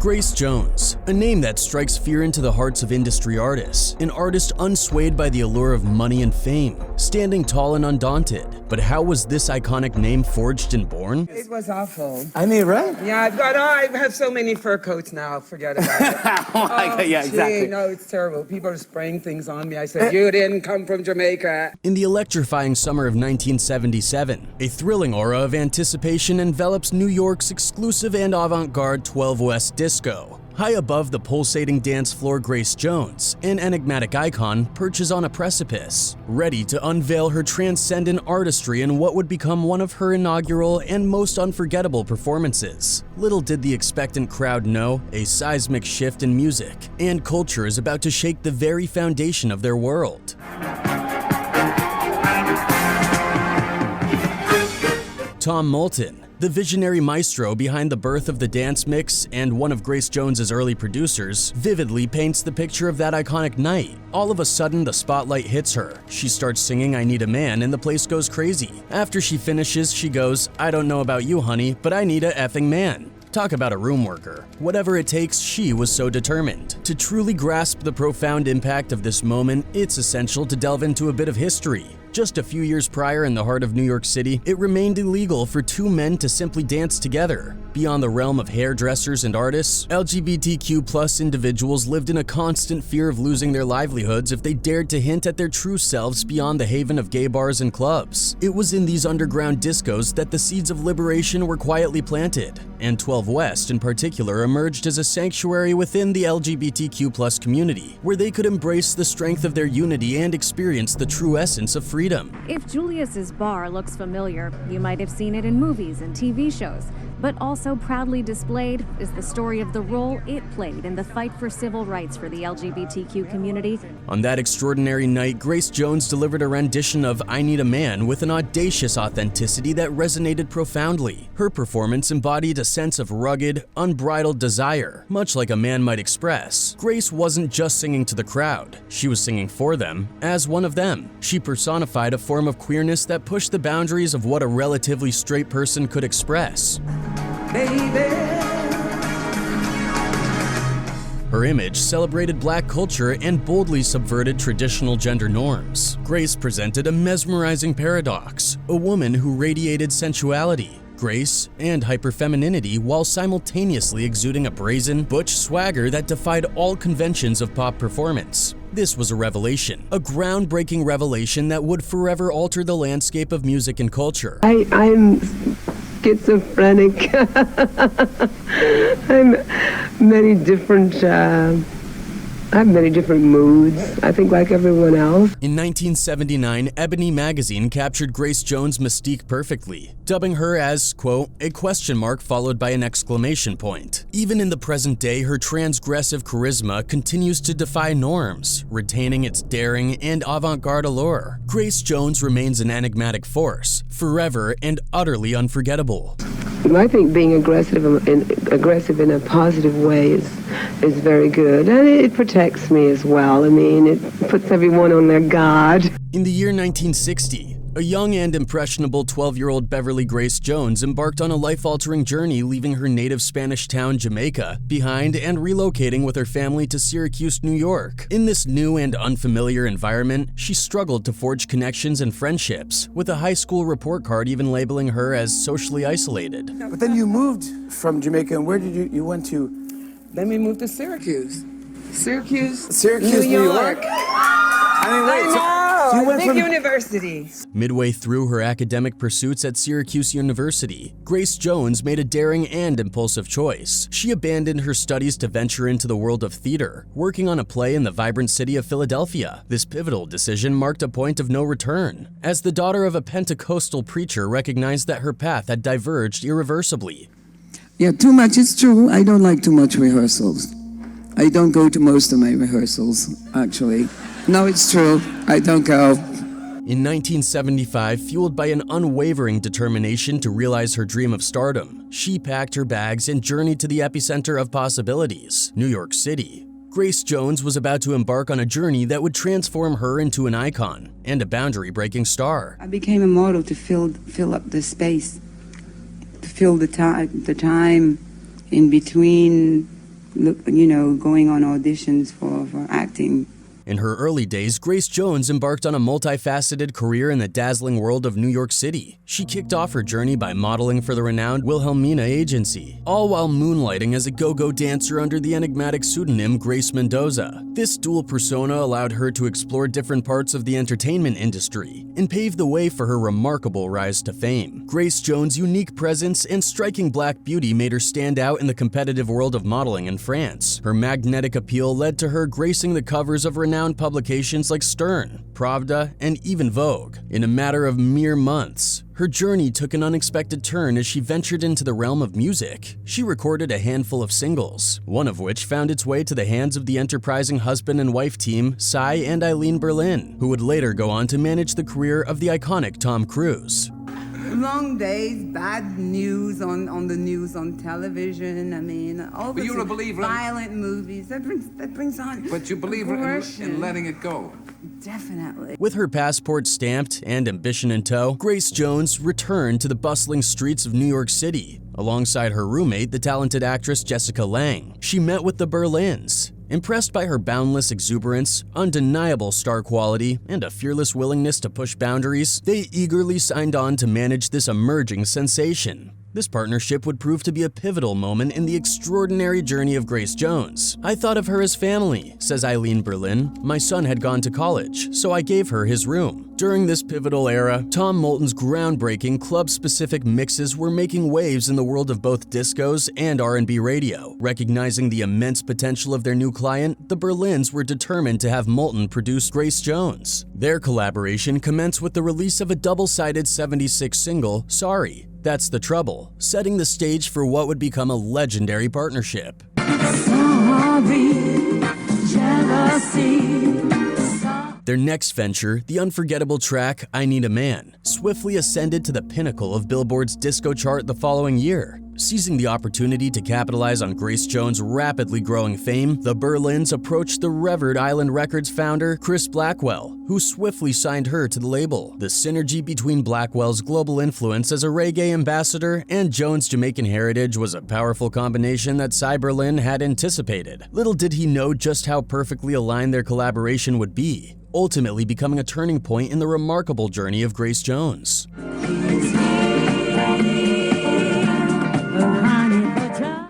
Grace Jones, a name that strikes fear into the hearts of industry artists, an artist unswayed by the allure of money and fame, standing tall and undaunted. But how was this iconic name forged and born? It was awful. I mean, right? Yeah, I have so many fur coats now, forget about it. Oh my God, yeah, exactly. No, it's terrible. People are spraying things on me. I said, you didn't come from Jamaica. In the electrifying summer of 1977, a thrilling aura of anticipation envelops New York's exclusive and avant-garde 12 West disco. High above the pulsating dance floor, Grace Jones, an enigmatic icon, perches on a precipice, ready to unveil her transcendent artistry in what would become one of her inaugural and most unforgettable performances. Little did the expectant crowd know, a seismic shift in music and culture is about to shake the very foundation of their world. Tom Moulton, the visionary maestro behind the birth of the dance mix and one of Grace Jones's early producers, vividly paints the picture of that iconic night. All of a sudden, the spotlight hits her. She starts singing "I Need a Man" and the place goes crazy. After she finishes, she goes, "I don't know about you, honey, but I need a effing man." Talk about a room worker. Whatever it takes, she was so determined. To truly grasp the profound impact of this moment, it's essential to delve into a bit of history. Just a few years prior, in the heart of New York City, it remained illegal for two men to simply dance together. Beyond the realm of hairdressers and artists, LGBTQ+ individuals lived in a constant fear of losing their livelihoods if they dared to hint at their true selves beyond the haven of gay bars and clubs. It was in these underground discos that the seeds of liberation were quietly planted, and 12 West in particular emerged as a sanctuary within the LGBTQ+ community, where they could embrace the strength of their unity and experience the true essence of freedom. If Julius's bar looks familiar, you might have seen it in movies and TV shows, but also proudly displayed is the story of the role it played in the fight for civil rights for the LGBTQ community. On that extraordinary night, Grace Jones delivered a rendition of "I Need a Man" with an audacious authenticity that resonated profoundly. Her performance embodied a sense of rugged, unbridled desire, much like a man might express. Grace wasn't just singing to the crowd, she was singing for them, as one of them. She personified a form of queerness that pushed the boundaries of what a relatively straight person could express. Baby. Her image celebrated Black culture and boldly subverted traditional gender norms. Grace presented a mesmerizing paradox, a woman who radiated sensuality, grace, and hyperfemininity while simultaneously exuding a brazen, butch swagger that defied all conventions of pop performance. This was a revelation, a groundbreaking revelation that would forever alter the landscape of music and culture. I'm schizophrenic. I have many different moods, I think, like everyone else. In 1979, Ebony magazine captured Grace Jones' mystique perfectly, dubbing her as, quote, a question mark followed by an exclamation point. Even in the present day, her transgressive charisma continues to defy norms, retaining its daring and avant-garde allure. Grace Jones remains an enigmatic force, forever and utterly unforgettable. I think being aggressive in a positive way is very good, and it protects me as well. I mean, it puts everyone on their guard. In the year 1960, a young and impressionable 12-year-old Beverly Grace Jones embarked on a life-altering journey, leaving her native Spanish town, Jamaica, behind and relocating with her family to Syracuse, New York. In this new and unfamiliar environment, she struggled to forge connections and friendships, with a high school report card even labeling her as socially isolated. But then you moved from Jamaica, and where did you went to? Then we moved to Syracuse. Syracuse, New York. I mean, wait, so you went big from university. Midway through her academic pursuits at Syracuse University, Grace Jones made a daring and impulsive choice. She abandoned her studies to venture into the world of theater, working on a play in the vibrant city of Philadelphia. This pivotal decision marked a point of no return, as the daughter of a Pentecostal preacher recognized that her path had diverged irreversibly. Yeah, too much is true. I don't like too much rehearsals. I don't go to most of my rehearsals, actually. No, it's true. I don't go. In 1975, fueled by an unwavering determination to realize her dream of stardom, she packed her bags and journeyed to the epicenter of possibilities, New York City. Grace Jones was about to embark on a journey that would transform her into an icon and a boundary-breaking star. I became a model to fill up the space, to fill the time in between going on auditions for acting. In her early days, Grace Jones embarked on a multifaceted career in the dazzling world of New York City. She kicked off her journey by modeling for the renowned Wilhelmina Agency, all while moonlighting as a go-go dancer under the enigmatic pseudonym Grace Mendoza. This dual persona allowed her to explore different parts of the entertainment industry and paved the way for her remarkable rise to fame. Grace Jones' unique presence and striking black beauty made her stand out in the competitive world of modeling in France. Her magnetic appeal led to her gracing the covers of renowned publications like Stern, Pravda, and even Vogue. In a matter of mere months, her journey took an unexpected turn as she ventured into the realm of music. She recorded a handful of singles, one of which found its way to the hands of the enterprising husband and wife team, Cy and Eileen Berlin, who would later go on to manage the career of the iconic Tom Cruise. Long days, bad news on the news on television. I mean, all But the you're a believer violent movies. That brings on. But you believe in letting it go. Definitely. With her passport stamped and ambition in tow, Grace Jones returned to the bustling streets of New York City. Alongside her roommate, the talented actress Jessica Lange, she met with the Berlins. Impressed by her boundless exuberance, undeniable star quality, and a fearless willingness to push boundaries, they eagerly signed on to manage this emerging sensation. This partnership would prove to be a pivotal moment in the extraordinary journey of Grace Jones. "I thought of her as family," says Eileen Berlin. "My son had gone to college, so I gave her his room." During this pivotal era, Tom Moulton's groundbreaking club-specific mixes were making waves in the world of both discos and R&B radio. Recognizing the immense potential of their new client, the Berlins were determined to have Moulton produce Grace Jones. Their collaboration commenced with the release of a double-sided 76 single, Sorry. That's the Trouble, setting the stage for what would become a legendary partnership. Their next venture, the unforgettable track I Need a Man, swiftly ascended to the pinnacle of Billboard's disco chart the following year. Seizing the opportunity to capitalize on Grace Jones' rapidly growing fame, the Berlins approached the revered Island Records founder Chris Blackwell, who swiftly signed her to the label. The synergy between Blackwell's global influence as a reggae ambassador and Jones' Jamaican heritage was a powerful combination that Cy Berlin had anticipated. Little did he know just how perfectly aligned their collaboration would be, ultimately becoming a turning point in the remarkable journey of Grace Jones.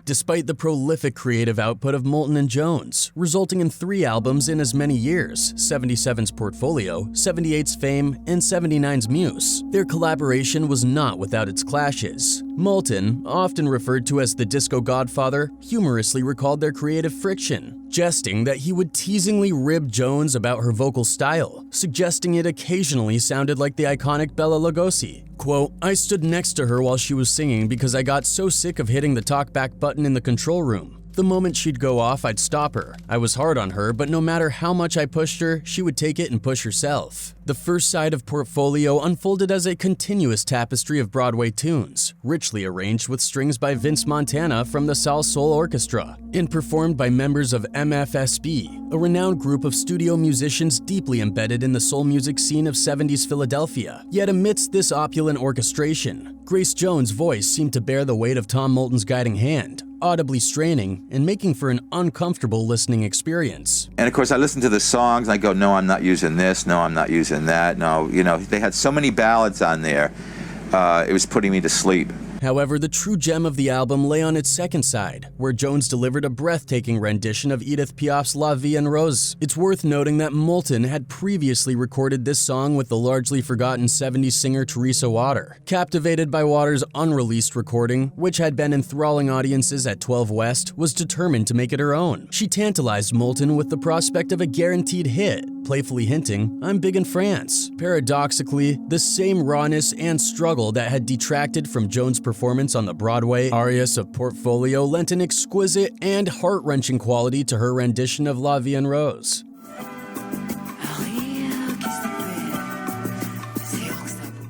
Despite the prolific creative output of Moulton and Jones, resulting in 3 albums in as many years, 77's Portfolio, 78's Fame, and 79's Muse, their collaboration was not without its clashes. Moulton, often referred to as the disco godfather, humorously recalled their creative friction, jesting that he would teasingly rib Jones about her vocal style, suggesting it occasionally sounded like the iconic Bela Lugosi. Quote, "I stood next to her while she was singing because I got so sick of hitting the talkback button in the control room. The moment she'd go off, I'd stop her. I was hard on her, but no matter how much I pushed her, she would take it and push herself." The first side of Portfolio unfolded as a continuous tapestry of Broadway tunes, richly arranged with strings by Vince Montana from the Sal Soul Orchestra, and performed by members of MFSB, a renowned group of studio musicians deeply embedded in the soul music scene of 70s Philadelphia. Yet amidst this opulent orchestration, Grace Jones' voice seemed to bear the weight of Tom Moulton's guiding hand, audibly straining and making for an uncomfortable listening experience. And of course I listen to the songs and I go, no, I'm not using this, no, I'm not using that, no, they had so many ballads on there, it was putting me to sleep. However, the true gem of the album lay on its second side, where Jones delivered a breathtaking rendition of Edith Piaf's La Vie en Rose. It's worth noting that Moulton had previously recorded this song with the largely forgotten 70s singer Teresa Water. Captivated by Water's unreleased recording, which had been enthralling audiences at 12 West, was determined to make it her own. She tantalized Moulton with the prospect of a guaranteed hit, playfully hinting, "I'm big in France." Paradoxically, the same rawness and struggle that had detracted from Jones' performance on the Broadway arias of Portfolio lent an exquisite and heart-wrenching quality to her rendition of La Vie en Rose.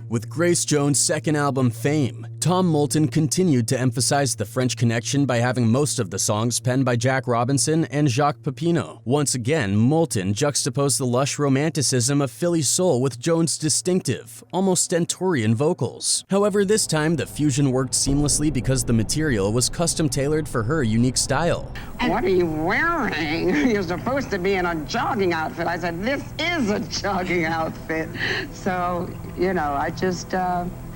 With Grace Jones' second album, Fame, Tom Moulton continued to emphasize the French connection by having most of the songs penned by Jack Robinson and Jacques Pepino. Once again, Moulton juxtaposed the lush romanticism of Philly soul with Jones' distinctive, almost stentorian vocals. However, this time the fusion worked seamlessly because the material was custom-tailored for her unique style. What are you wearing? You're supposed to be in a jogging outfit. I said, this is a jogging outfit. So, you know, I just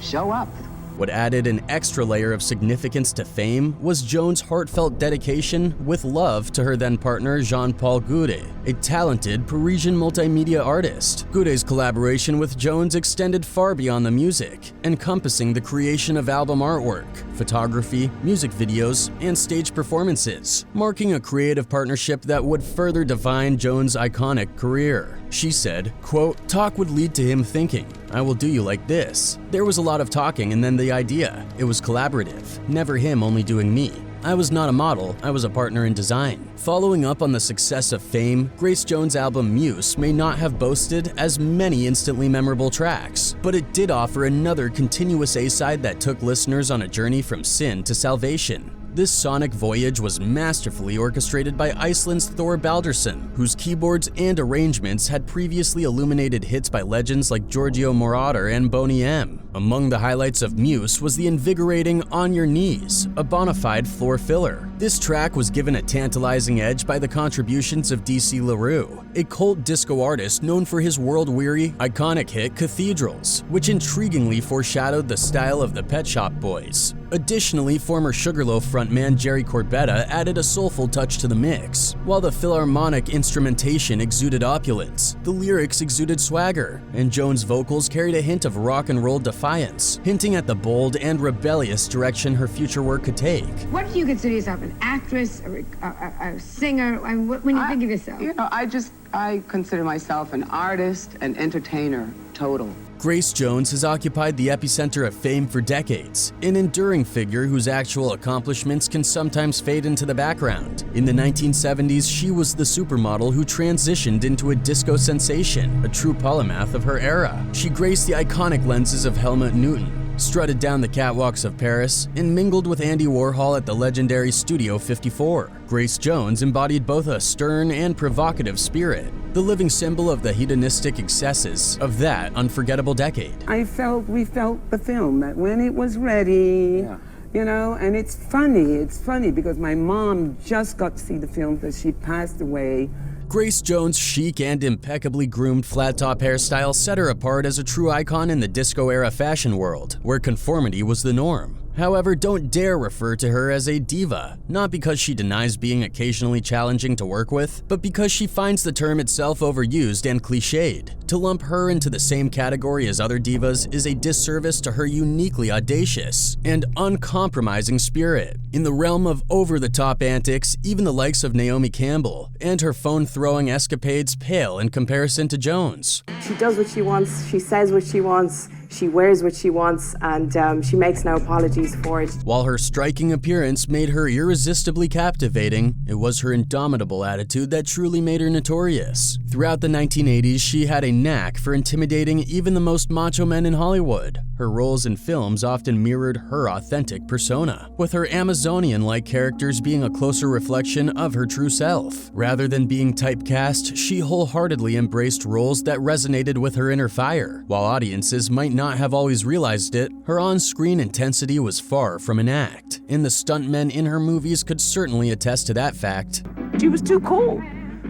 show up. What added an extra layer of significance to Fame was Jones' heartfelt dedication with love to her then-partner Jean-Paul Goudet, a talented Parisian multimedia artist. Goudet's collaboration with Jones extended far beyond the music, encompassing the creation of album artwork, photography, music videos, and stage performances, marking a creative partnership that would further define Jones' iconic career. She said, quote, "Talk would lead to him thinking, I will do you like this. There was a lot of talking and then the idea. It was collaborative, never him only doing me. I was not a model, I was a partner in design." Following up on the success of Fame, Grace Jones' album Muse may not have boasted as many instantly memorable tracks, but it did offer another continuous A-side that took listeners on a journey from sin to salvation. This sonic voyage was masterfully orchestrated by Iceland's Thor Baldursson, whose keyboards and arrangements had previously illuminated hits by legends like Giorgio Moroder and Boney M. Among the highlights of Muse was the invigorating On Your Knees, a bona fide floor filler. This track was given a tantalizing edge by the contributions of DC LaRue, a cult disco artist known for his world-weary, iconic hit Cathedrals, which intriguingly foreshadowed the style of the Pet Shop Boys. Additionally, former Sugarloaf frontman Jerry Corbetta added a soulful touch to the mix. While the Philharmonic instrumentation exuded opulence, the lyrics exuded swagger, and Jones' vocals carried a hint of rock and roll defiance, hinting at the bold and rebellious direction her future work could take. What do you consider yourself, an actress, a singer? I mean, when you think of yourself? You know, I consider myself an artist, an entertainer, total. Grace Jones has occupied the epicenter of fame for decades, an enduring figure whose actual accomplishments can sometimes fade into the background. In the 1970s, she was the supermodel who transitioned into a disco sensation, a true polymath of her era. She graced the iconic lenses of Helmut Newton, strutted down the catwalks of Paris, and mingled with Andy Warhol at the legendary Studio 54. Grace Jones embodied both a stern and provocative spirit, the living symbol of the hedonistic excesses of that unforgettable decade. We felt the film, that when it was ready, you know, and it's funny because my mom just got to see the film because she passed away. Grace Jones' chic and impeccably groomed flat-top hairstyle set her apart as a true icon in the disco-era fashion world, where conformity was the norm. However, don't dare refer to her as a diva, not because she denies being occasionally challenging to work with, but because she finds the term itself overused and cliched. To lump her into the same category as other divas is a disservice to her uniquely audacious and uncompromising spirit. In the realm of over-the-top antics, even the likes of Naomi Campbell and her phone-throwing escapades pale in comparison to Jones. She does what she wants, she says what she wants, she wears what she wants, and she makes no apologies for it. While her striking appearance made her irresistibly captivating, it was her indomitable attitude that truly made her notorious. Throughout the 1980s, she had a knack for intimidating even the most macho men in Hollywood. Her roles in films often mirrored her authentic persona, with her Amazonian-like characters being a closer reflection of her true self. Rather than being typecast, she wholeheartedly embraced roles that resonated with her inner fire. While audiences might not have always realized it, her on-screen intensity was far from an act, and the stuntmen in her movies could certainly attest to that fact. She was too cool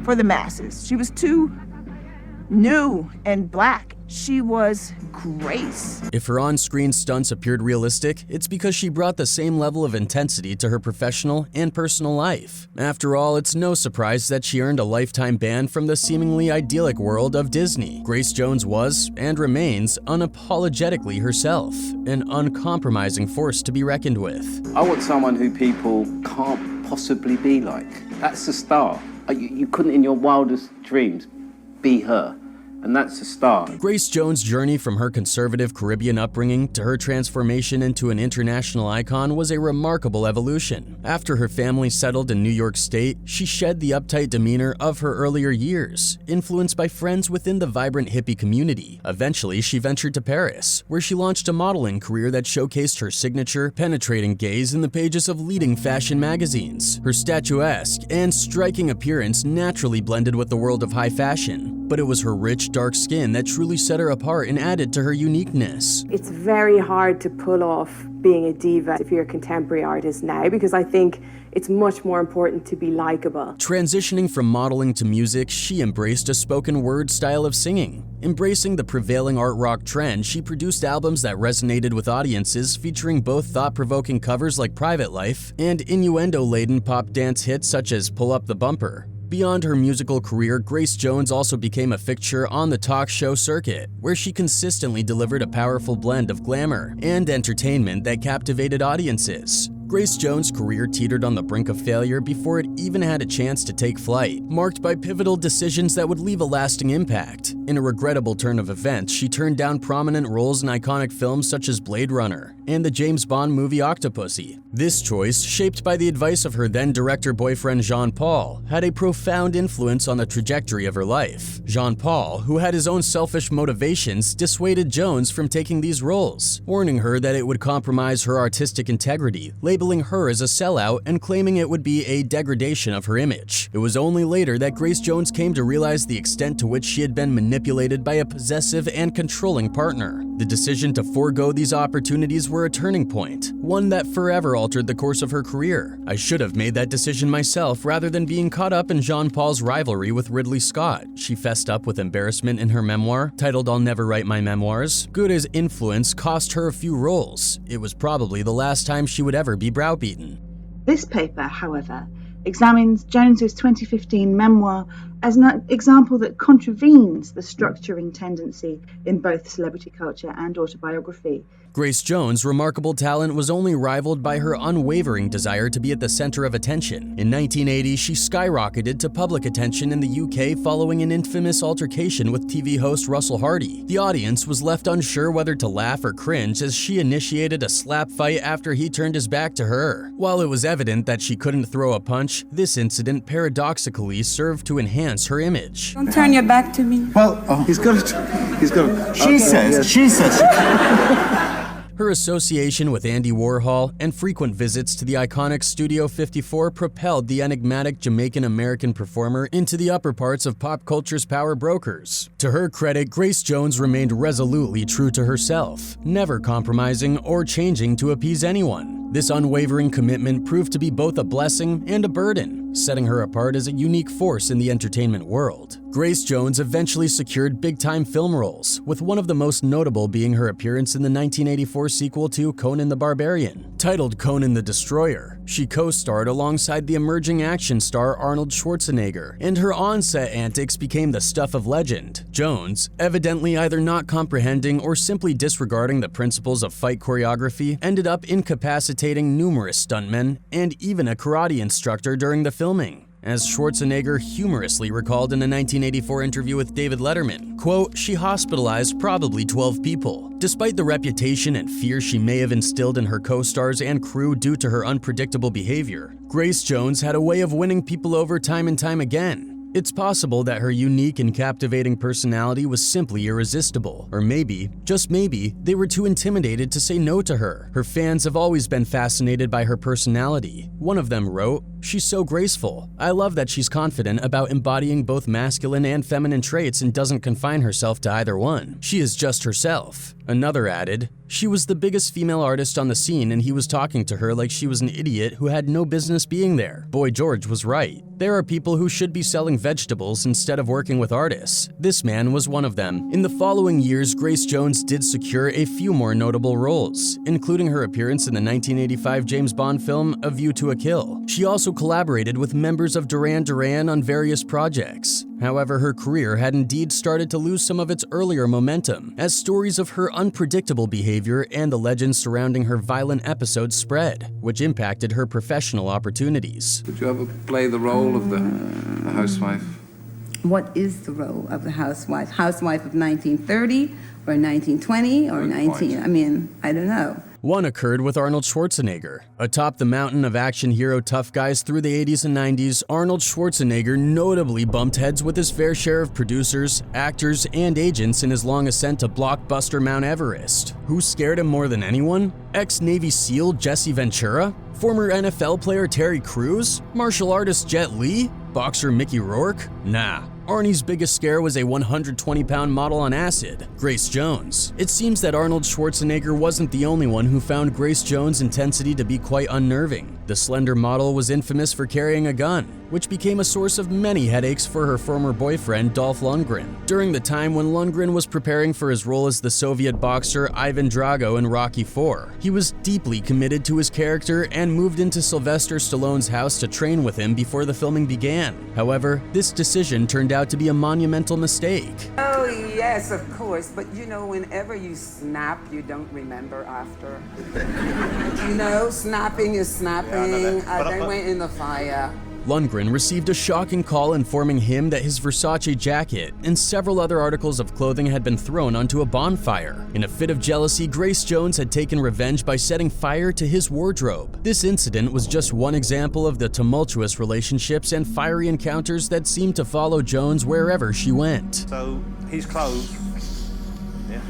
for the masses. She was too new and black. She was Grace. If her on-screen stunts appeared realistic, it's because she brought the same level of intensity to her professional and personal life. After all, it's no surprise that she earned a lifetime ban from the seemingly idyllic world of Disney. Grace Jones was, and remains, unapologetically herself, an uncompromising force to be reckoned with. I want someone who people can't possibly be like. That's the star. You couldn't in your wildest dreams be her. And that's a start. Grace Jones' journey from her conservative Caribbean upbringing to her transformation into an international icon was a remarkable evolution. After her family settled in New York State, she shed the uptight demeanor of her earlier years, influenced by friends within the vibrant hippie community. Eventually, she ventured to Paris, where she launched a modeling career that showcased her signature, penetrating gaze in the pages of leading fashion magazines. Her statuesque and striking appearance naturally blended with the world of high fashion, but it was her rich, dark skin that truly set her apart and added to her uniqueness. It's very hard to pull off being a diva if you're a contemporary artist now, because I think it's much more important to be likable. Transitioning from modeling to music, she embraced a spoken word style of singing. Embracing the prevailing art rock trend, she produced albums that resonated with audiences, featuring both thought-provoking covers like Private Life and innuendo-laden pop dance hits such as Pull Up the Bumper. Beyond her musical career, Grace Jones also became a fixture on the talk show circuit, where she consistently delivered a powerful blend of glamour and entertainment that captivated audiences. Grace Jones' career teetered on the brink of failure before it even had a chance to take flight, marked by pivotal decisions that would leave a lasting impact. In a regrettable turn of events, she turned down prominent roles in iconic films such as Blade Runner and the James Bond movie Octopussy. This choice, shaped by the advice of her then-director boyfriend Jean-Paul, had a profound influence on the trajectory of her life. Jean-Paul, who had his own selfish motivations, dissuaded Jones from taking these roles, warning her that it would compromise her artistic integrity, labeling her as a sellout and claiming it would be a degradation of her image. It was only later that Grace Jones came to realize the extent to which she had been manipulated by a possessive and controlling partner. The decision to forego these opportunities were a turning point, one that forever altered the course of her career. "I should have made that decision myself rather than being caught up in Jean-Paul's rivalry with Ridley Scott," she fessed up with embarrassment in her memoir, titled I'll Never Write My Memoirs. Good influence cost her a few roles. It was probably the last time she would ever be browbeaten. This paper, however, examines Jones's 2015 memoir as an example that contravenes the structuring tendency in both celebrity culture and autobiography. Grace Jones' remarkable talent was only rivaled by her unwavering desire to be at the center of attention. In 1980, she skyrocketed to public attention in the UK following an infamous altercation with TV host Russell Hardy. The audience was left unsure whether to laugh or cringe as she initiated a slap fight after he turned his back to her. While it was evident that she couldn't throw a punch, this incident paradoxically served to enhance her image. Don't turn your back to me. Well, he's got to. She says. Her association with Andy Warhol and frequent visits to the iconic Studio 54 propelled the enigmatic Jamaican-American performer into the upper parts of pop culture's power brokers. To her credit, Grace Jones remained resolutely true to herself, never compromising or changing to appease anyone. This unwavering commitment proved to be both a blessing and a burden, setting her apart as a unique force in the entertainment world. Grace Jones eventually secured big-time film roles, with one of the most notable being her appearance in the 1984 sequel to Conan the Barbarian. Titled Conan the Destroyer, she co-starred alongside the emerging action star Arnold Schwarzenegger, and her on-set antics became the stuff of legend. Jones, evidently either not comprehending or simply disregarding the principles of fight choreography, ended up incapacitating numerous stuntmen and even a karate instructor during the filming. As Schwarzenegger humorously recalled in a 1984 interview with David Letterman, quote, "She hospitalized probably 12 people. Despite the reputation and fear she may have instilled in her co-stars and crew due to her unpredictable behavior, Grace Jones had a way of winning people over time and time again. It's possible that her unique and captivating personality was simply irresistible, or maybe, just maybe, they were too intimidated to say no to her. Her fans have always been fascinated by her personality. One of them wrote, "She's so graceful. I love that she's confident about embodying both masculine and feminine traits and doesn't confine herself to either one. She is just herself." Another added, "She was the biggest female artist on the scene and he was talking to her like she was an idiot who had no business being there. Boy George was right. There are people who should be selling vegetables instead of working with artists. This man was one of them." In the following years, Grace Jones did secure a few more notable roles, including her appearance in the 1985 James Bond film A View to a Kill. She also collaborated with members of Duran Duran on various projects. However, her career had indeed started to lose some of its earlier momentum, as stories of her unpredictable behavior and the legends surrounding her violent episodes spread, which impacted her professional opportunities. Did you ever play the role of the housewife? what is the role of the housewife? Housewife of 1930 or 1920 or 19, I mean, I don't know. One occurred with Arnold Schwarzenegger. Atop the mountain of action hero tough guys through the 80s and 90s, Arnold Schwarzenegger notably bumped heads with his fair share of producers, actors, and agents in his long ascent to blockbuster Mount Everest. Who scared him more than anyone? Ex-Navy SEAL Jesse Ventura? Former NFL player Terry Crews? Martial artist Jet Li? Boxer Mickey Rourke? Nah. Arnie's biggest scare was a 120-pound model on acid, Grace Jones. It seems that Arnold Schwarzenegger wasn't the only one who found Grace Jones' intensity to be quite unnerving. The slender model was infamous for carrying a gun, which became a source of many headaches for her former boyfriend, Dolph Lundgren. During the time when Lundgren was preparing for his role as the Soviet boxer Ivan Drago in Rocky IV, he was deeply committed to his character and moved into Sylvester Stallone's house to train with him before the filming began. However, this decision turned out to be a monumental mistake. Oh, yes, of course. But you know, whenever you snap, you don't remember after. You know, snapping is snapping. They went in the fire. Lundgren received a shocking call informing him that his Versace jacket and several other articles of clothing had been thrown onto a bonfire. In a fit of jealousy, Grace Jones had taken revenge by setting fire to his wardrobe. This incident was just one example of the tumultuous relationships and fiery encounters that seemed to follow Jones wherever she went. So, his clothes. Yeah.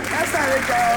That's how it goes.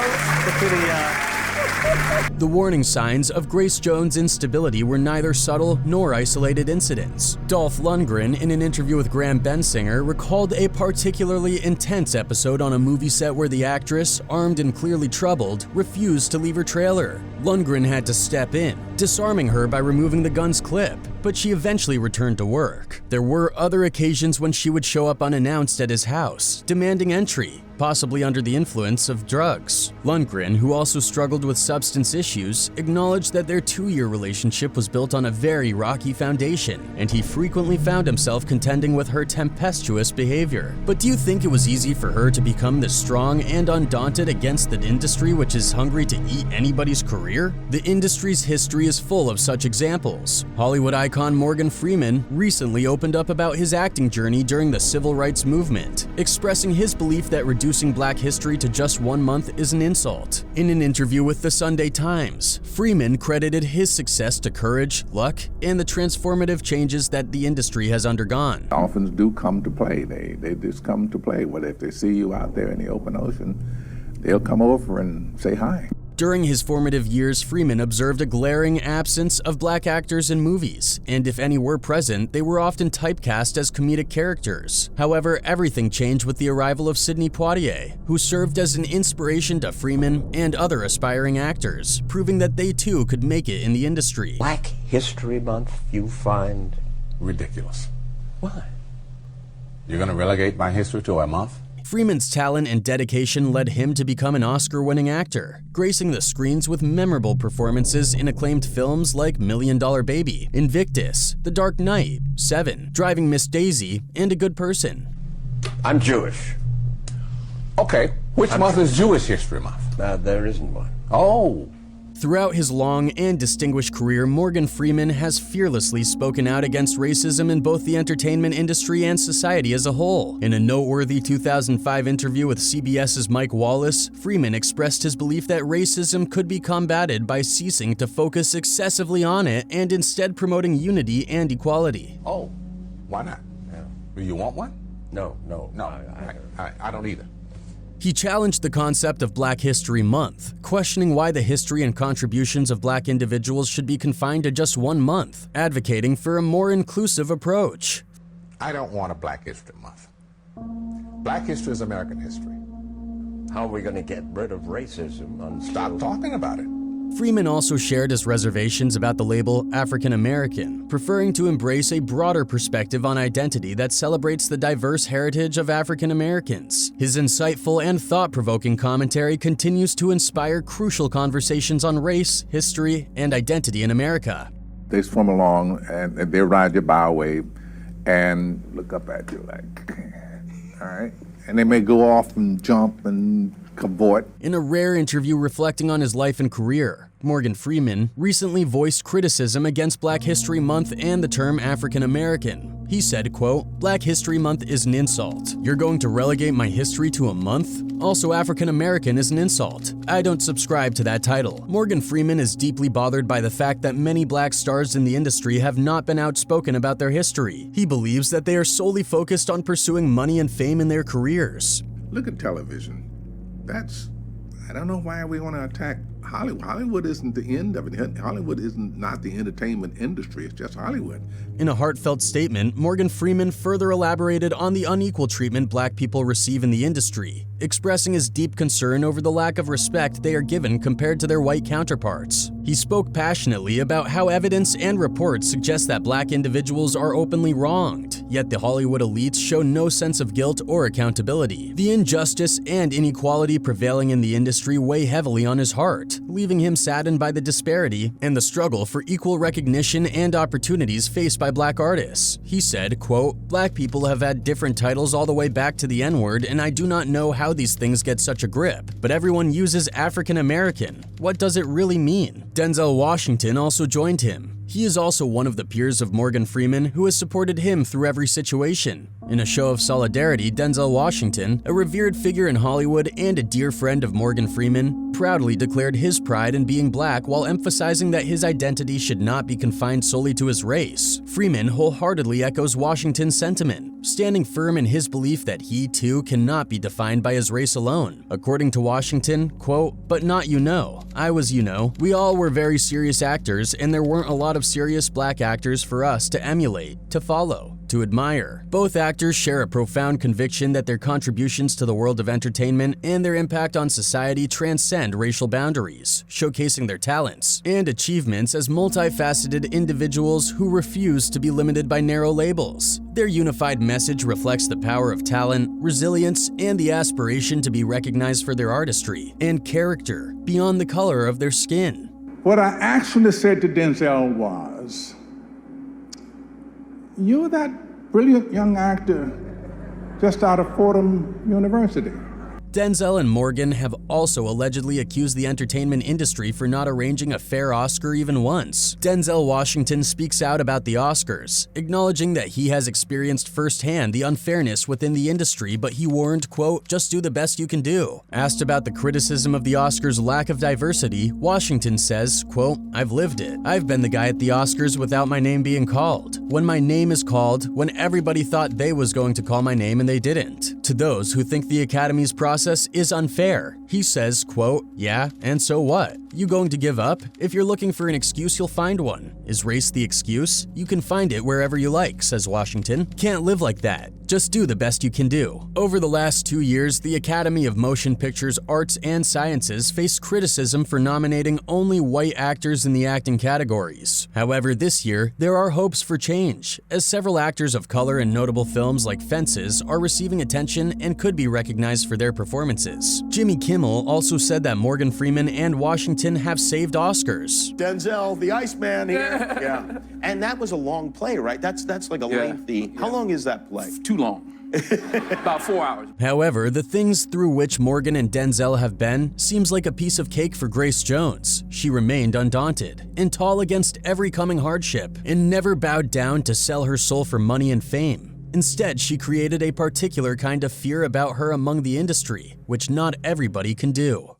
The warning signs of Grace Jones' instability were neither subtle nor isolated incidents. Dolph Lundgren, in an interview with Graham Bensinger, recalled a particularly intense episode on a movie set where the actress, armed and clearly troubled, refused to leave her trailer. Lundgren had to step in, disarming her by removing the gun's clip, but she eventually returned to work. There were other occasions when she would show up unannounced at his house, demanding entry, possibly under the influence of drugs. Lundgren, who also struggled with substance issues, acknowledged that their 2-year relationship was built on a very rocky foundation, and he frequently found himself contending with her tempestuous behavior. But do you think it was easy for her to become this strong and undaunted against an industry which is hungry to eat anybody's career? The industry's history is full of such examples. Hollywood icon Morgan Freeman recently opened up about his acting journey during the civil rights movement, expressing his belief that reducing Black history to just 1 month is an insult. In an interview with the Sunday Times, Freeman credited his success to courage, luck, and the transformative changes that the industry has undergone. Dolphins do come to play. They just come to play. What if they see you out there in the open ocean, they'll come over and say hi. During his formative years, Freeman observed a glaring absence of Black actors in movies, and if any were present, they were often typecast as comedic characters. However, everything changed with the arrival of Sidney Poitier, who served as an inspiration to Freeman and other aspiring actors, proving that they too could make it in the industry. Black History Month you find ridiculous. Why? You're going to relegate my history to a month? Freeman's talent and dedication led him to become an Oscar-winning actor, gracing the screens with memorable performances in acclaimed films like $1 Million Baby, Invictus, The Dark Knight, Seven, Driving Miss Daisy, and A Good Person. I'm Jewish. Okay, which month is Jewish History Month? There isn't one. Oh. Throughout his long and distinguished career, Morgan Freeman has fearlessly spoken out against racism in both the entertainment industry and society as a whole. In a noteworthy 2005 interview with CBS's Mike Wallace, Freeman expressed his belief that racism could be combated by ceasing to focus excessively on it and instead promoting unity and equality. Oh, why not? Yeah. Do you want one? No, I don't either. He challenged the concept of Black History Month, questioning why the history and contributions of Black individuals should be confined to just 1 month, advocating for a more inclusive approach. I don't want a Black History Month. Black history is American history. How are we going to get rid of racism? Stop talking about it. Freeman also shared his reservations about the label African American, preferring to embrace a broader perspective on identity that celebrates the diverse heritage of African Americans. His insightful and thought-provoking commentary continues to inspire crucial conversations on race, history, and identity in America. They swim along and they ride your bow wave and look up at you like, all right? And they may go off and jump and cavort. In a rare interview reflecting on his life and career, Morgan Freeman recently voiced criticism against Black History Month and the term African American. He said, quote, "Black History Month is an insult. You're going to relegate my history to a month? Also, African American is an insult. I don't subscribe to that title." Morgan Freeman is deeply bothered by the fact that many black stars in the industry have not been outspoken about their history. He believes that they are solely focused on pursuing money and fame in their careers. Look at television. I don't know why we want to attack Hollywood. Hollywood isn't the end of it. Hollywood isn't not the entertainment industry. It's just Hollywood. In a heartfelt statement, Morgan Freeman further elaborated on the unequal treatment black people receive in the industry, expressing his deep concern over the lack of respect they are given compared to their white counterparts. He spoke passionately about how evidence and reports suggest that black individuals are openly wronged, yet the Hollywood elites show no sense of guilt or accountability. The injustice and inequality prevailing in the industry weigh heavily on his heart, leaving him saddened by the disparity and the struggle for equal recognition and opportunities faced by black artists. He said, quote, "Black people have had different titles all the way back to the N-word, and I do not know how these things get such a grip, but everyone uses African American. What does it really mean?" Denzel Washington also joined him. He is also one of the peers of Morgan Freeman who has supported him through every situation. In a show of solidarity, Denzel Washington, a revered figure in Hollywood and a dear friend of Morgan Freeman, proudly declared his pride in being black while emphasizing that his identity should not be confined solely to his race. Freeman wholeheartedly echoes Washington's sentiment, standing firm in his belief that he too cannot be defined by his race alone. According to Washington, quote, "But not I was we all were very serious actors, and there weren't a lot of serious black actors for us to emulate, to follow, to admire. Both actors share a profound conviction that their contributions to the world of entertainment and their impact on society transcend racial boundaries, showcasing their talents and achievements as multifaceted individuals who refuse to be limited by narrow labels. Their unified message reflects the power of talent, resilience, and the aspiration to be recognized for their artistry and character beyond the color of their skin." What I actually said to Denzel was, "You're that brilliant young actor just out of Fordham University." Denzel and Morgan have also allegedly accused the entertainment industry for not arranging a fair Oscar even once. Denzel Washington speaks out about the Oscars, acknowledging that he has experienced firsthand the unfairness within the industry, but he warned, quote, "Just do the best you can do." Asked about the criticism of the Oscars' lack of diversity, Washington says, quote, "I've lived it. I've been the guy at the Oscars without my name being called. When my name is called, when everybody thought they was going to call my name and they didn't. To those who think the Academy's process is unfair," he says, quote, "Yeah, and so what? You going to give up? If you're looking for an excuse, you'll find one. Is race the excuse? You can find it wherever you like," says Washington. "Can't live like that. Just do the best you can do." Over the last 2 years, the Academy of Motion Pictures Arts and Sciences faced criticism for nominating only white actors in the acting categories. However, this year, there are hopes for change, as several actors of color in notable films like Fences are receiving attention and could be recognized for their performances. Jimmy Kimmel also said that Morgan Freeman and Washington have saved Oscars. Denzel, the Iceman here. Yeah. And that was a long play, right? That's like a lengthy. How long is that play? Too long. About 4 hours. However, the things through which Morgan and Denzel have been seems like a piece of cake for Grace Jones. She remained undaunted and tall against every coming hardship and never bowed down to sell her soul for money and fame. Instead, she created a particular kind of fear about her among the industry, which not everybody can do.